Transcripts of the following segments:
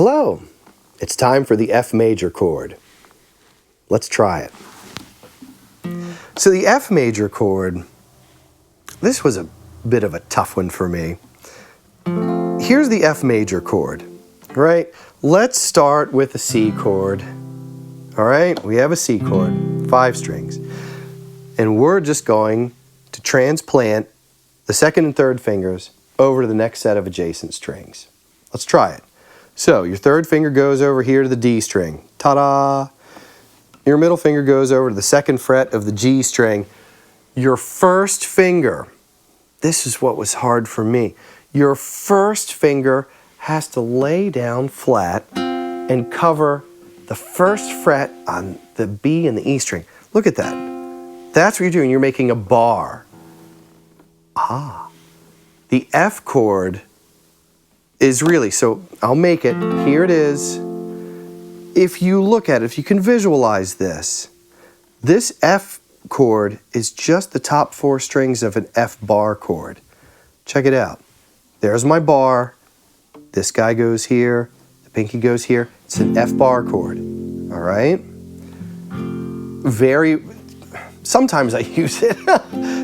Hello, it's time for the F major chord. Let's try it. So the F major chord, this was a bit of a tough one for me. Here's the F major chord, right? Let's start with a C chord. All right, we have a C chord, 5 strings. And we're just going to transplant the second and third fingers over to the next set of adjacent strings. Let's try it. So your third finger goes over here to the D string. Ta-da! Your middle finger goes over to the second fret of the G string. Your first finger, this is what was hard for me. Your first finger has to lay down flat and cover the first fret on the B and the E string. Look at that. That's what you're doing. You're making a bar. Ah. The F chord is really, so I'll make it. Here it is. If you look at it, if you can visualize this F chord is just the top 4 strings of an F bar chord. Check it out. There's my bar. This guy goes here. The pinky goes here. It's an F bar chord. All right? Sometimes I use it.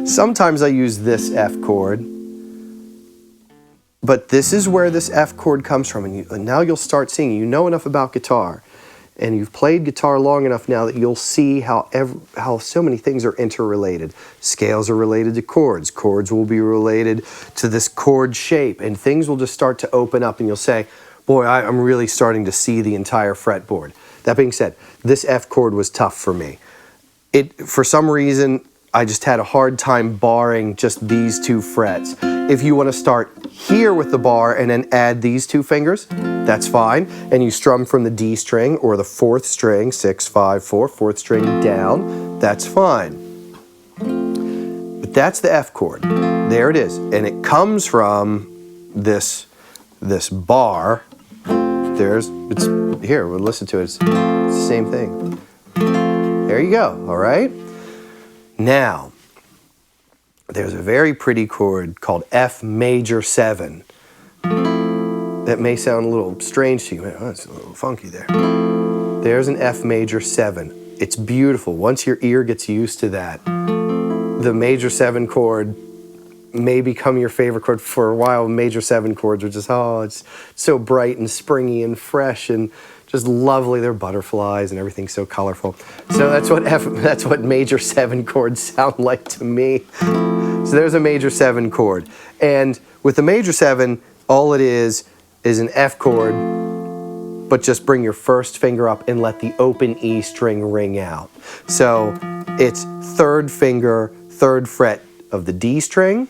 Sometimes I use this F chord. But this is where this F chord comes from. And now you'll start seeing, you know enough about guitar. And you've played guitar long enough now that you'll see how so many things are interrelated. Scales are related to chords. Chords will be related to this chord shape. And things will just start to open up and you'll say, boy, I'm really starting to see the entire fretboard. That being said, this F chord was tough for me. For some reason, I just had a hard time barring just these 2 frets. If you want to start here with the bar and then add these 2 fingers, that's fine. And you strum from the D string or the 4th string, 6, 5, 4, 4th string down, that's fine. But that's the F chord. There it is. And it comes from this bar. Here, we'll listen to it. It's the same thing. There you go, all right? Now, there's a very pretty chord called F major 7. That may sound a little strange to you. Oh, it's a little funky there. There's an F major 7. It's beautiful. Once your ear gets used to that, the major 7 chord may become your favorite chord. For a while, major 7 chords are just, oh, it's so bright and springy and fresh and just lovely. They're butterflies and everything's so colorful. So that's what major 7 chords sound like to me. So there's a major 7 chord. And with the major 7, all it is an F chord, but just bring your first finger up and let the open E string ring out. So it's third finger, 3rd fret of the D string,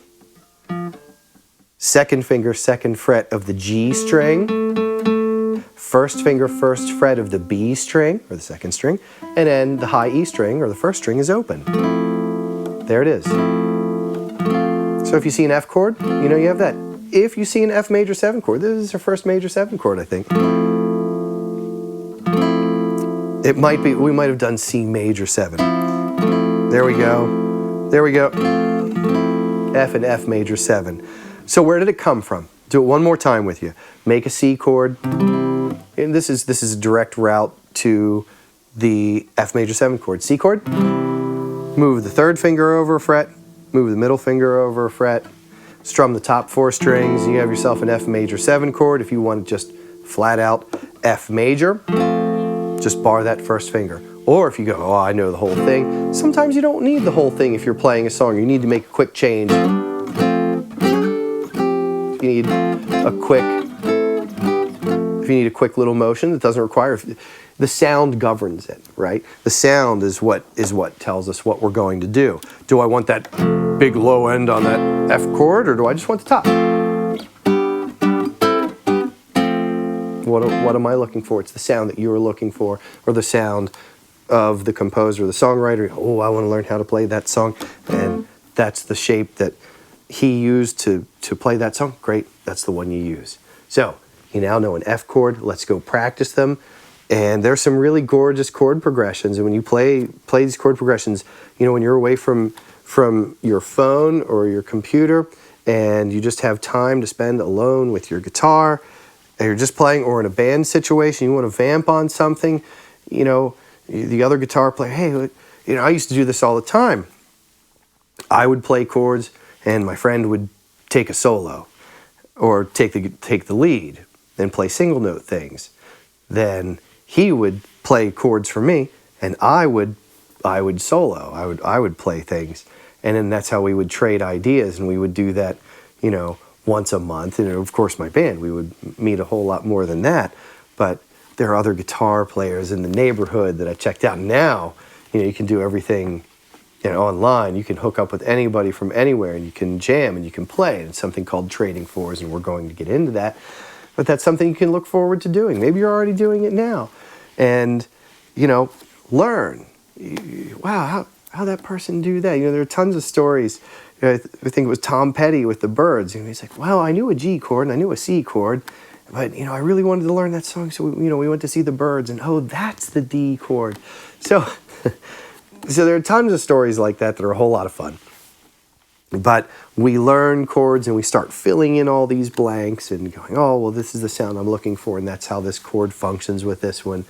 second finger, 2nd fret of the G string, first finger, 1st fret of the B string, or the 2nd string, and then the high E string, or the 1st string, is open. There it is. So if you see an F chord, you know you have that. If you see an F major 7 chord, this is your first major 7 chord, I think. It might be, we might have done C major 7. There we go. There we go. F and F major 7. So where did it come from? Do it one more time with you. Make a C chord. And this is a direct route to the F major 7 chord. C chord. Move the 3rd finger over a fret. Move the middle finger over a fret. Strum the top 4 strings. You have yourself an F major 7 chord. If you want just flat out F major, just bar that first finger. Or if you go, oh, I know the whole thing. Sometimes you don't need the whole thing if you're playing a song. You need to make a quick change. If you need a quick little motion that doesn't require, the sound governs it, right? The sound is what tells us what we're going to do. Do I want that big low end on that F chord, or do I just want the top? What am I looking for? It's the sound that you are looking for, or the sound of the composer, the songwriter. Oh, I want to learn how to play that song, and that's the shape that he used to play that song. Great, that's the one you use. So you now know an F chord. Let's go practice them. And there's some really gorgeous chord progressions. And when you play these chord progressions, you know, when you're away from your phone or your computer and you just have time to spend alone with your guitar, and you're just playing, or in a band situation, you want to vamp on something, you know, the other guitar player, hey, you know, I used to do this all the time. I would play chords, and my friend would take a solo, or take the lead, and play single note things. Then he would play chords for me, and I would solo. I would play things, and then that's how we would trade ideas, and we would do that, you know, once a month. And of course, my band, we would meet a whole lot more than that. But there are other guitar players in the neighborhood that I checked out. Now, you know, you can do everything, you know, online. You can hook up with anybody from anywhere, and you can jam and you can play. And it's something called trading fours, and we're going to get into that. But that's something you can look forward to doing. Maybe you're already doing it now, and you know, learn. Wow, how that person do that? You know, there are tons of stories. You know, I think it was Tom Petty with the Byrds. And he's like, well, I knew a G chord and I knew a C chord, but you know, I really wanted to learn that song, so we went to see the Byrds, and oh, that's the D chord. So, so there are tons of stories like that are a whole lot of fun. But we learn chords and we start filling in all these blanks and going, oh, well, this is the sound I'm looking for, and that's how this chord functions with this one.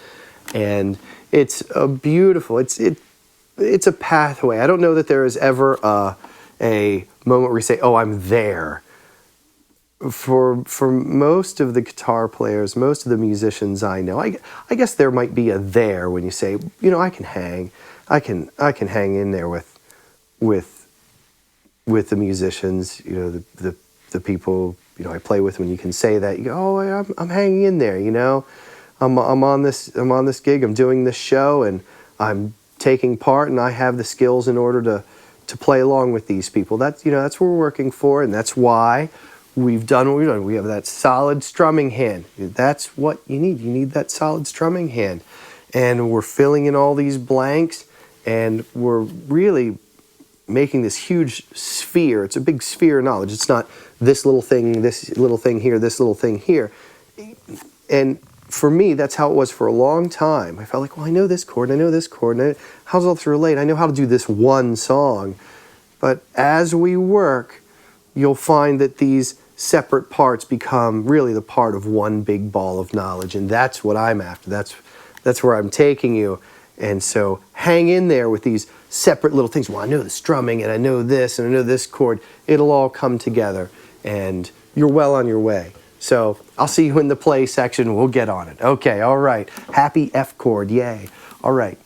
And it's a beautiful, it's a pathway. I don't know that there is ever a moment where you say, oh, I'm there. For most of the guitar players, most of the musicians I know, I guess there might be a there when you say, you know, I can hang in there with the musicians, you know, the people, you know, I play with. When you can say that, you go, oh, I'm hanging in there, you know, I'm on this gig, I'm doing this show, and I'm taking part, and I have the skills in order to play along with these people. That's, you know, that's what we're working for, and that's why we've done what we've done. We have that solid strumming hand. That's what you need. You need that solid strumming hand, and we're filling in all these blanks, and we're really making this huge sphere. It's a big sphere of knowledge. It's not this little thing here, this little thing here. And for me, that's how it was for a long time. I felt like, well, I know this chord, I know this chord, and how does all this relate? I know how to do this one song. But as we work, you'll find that these separate parts become really the part of one big ball of knowledge, and that's what I'm after. That's where I'm taking you. And so hang in there with these separate little things. Well, I know the strumming, and I know this, and I know this chord. It'll all come together, and you're well on your way. So I'll see you in the play section. We'll get on it. Okay, all right. Happy F chord, yay. All right.